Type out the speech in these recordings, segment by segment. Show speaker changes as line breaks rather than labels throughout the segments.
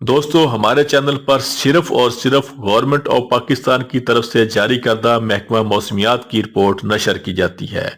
دوستو ہمارے چینل پر صرف اور صرف گورنمنٹ آف پاکستان کی طرف سے جاری کردہ محکمہ موسمیات کی رپورٹ نشر کی جاتی ہے۔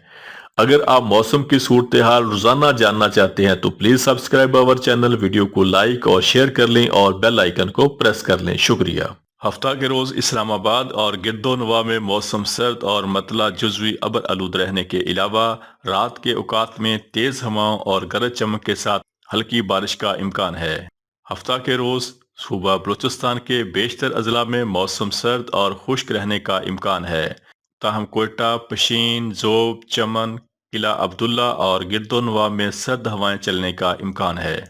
اگر آپ موسم کی صورتحال روزانہ جاننا چاہتے ہیں تو please subscribe our channel, video کو لائک اور شیئر کر لیں اور بیل آئیکن کو پریس کر لیں۔ شکریہ۔ ہفتہ کے روز اسلام آباد اور گرد و نواح میں موسم سرد اور مطلع جزوی ابر آلود رہنے کے علاوہ رات کے اوقات میں تیز ہواؤں اور گرج چمک کے ساتھ ہلکی بارش کا امکان ہے۔ ہفتہ کے روز صوبہ بلوچستان کے بیشتر اضلاع میں موسم سرد اور خشک رہنے کا امکان ہے، تاہم کوئٹہ، پشین، ذوب، چمن، قلعہ عبداللہ اور گرد و نواح میں سرد ہوائیں چلنے کا امکان ہے۔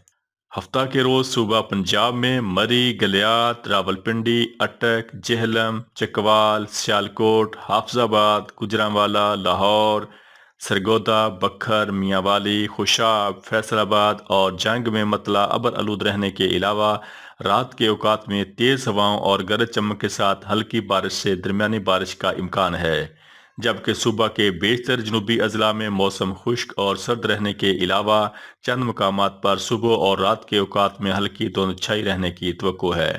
ہفتہ کے روز صوبہ پنجاب میں مری، گلیات، راولپنڈی، اٹک، جہلم، چکوال، سیالکوٹ، حافظ آباد، گجرانوالہ، لاہور، سرگودا، بکھر، میاں والی، خوشاب، فیصل آباد اور جنگ میں مطلع ابر آلود رہنے کے علاوہ رات کے اوقات میں تیز ہواؤں اور گرج چمک کے ساتھ ہلکی بارش سے درمیانی بارش کا امکان ہے، جبکہ صوبہ کے بیشتر جنوبی اضلاع میں موسم خشک اور سرد رہنے کے علاوہ چند مقامات پر صبح اور رات کے اوقات میں ہلکی دھند چھائی رہنے کی توقع ہے۔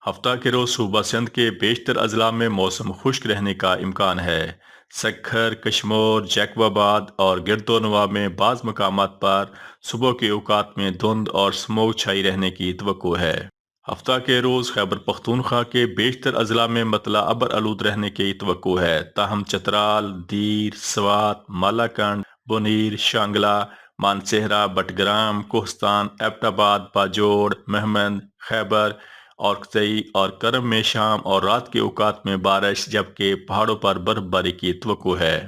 ہفتہ کے روز صوبہ سندھ کے بیشتر اضلاع میں موسم خشک رہنے کا امکان ہے۔ سکھر، کشمور، جیکب آباد اور گرد و نواح میں بعض مقامات پر صبح کے اوقات میں دھند اور سموگ چھائی رہنے کی توقع ہے۔ ہفتہ کے روز خیبر پختونخوا کے بیشتر اضلاع میں مطلع ابر آلود رہنے کی توقع ہے، تاہم چترال، دیر، سوات، مالاکنڈ، بونیر، شانگلہ، مانسہرہ، بٹگرام، کوہستان، ایبٹ آباد، باجوڑ، مہمند، خیبر اور کتئی اور کرم میں شام اور رات کے اوقات میں بارش، جبکہ پہاڑوں پر برف باری کی توقع ہے۔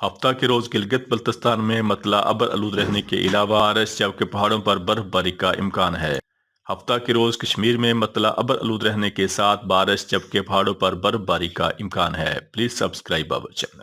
ہفتہ کے روز گلگت بلتستان میں مطلع ابر آلود رہنے کے علاوہ بارش، جبکہ پہاڑوں پر برف باری کا امکان ہے۔ ہفتہ کے روز کشمیر میں مطلع ابر آلود رہنے کے ساتھ بارش، جبکہ پہاڑوں پر برف باری کا امکان ہے۔ Please subscribe our channel.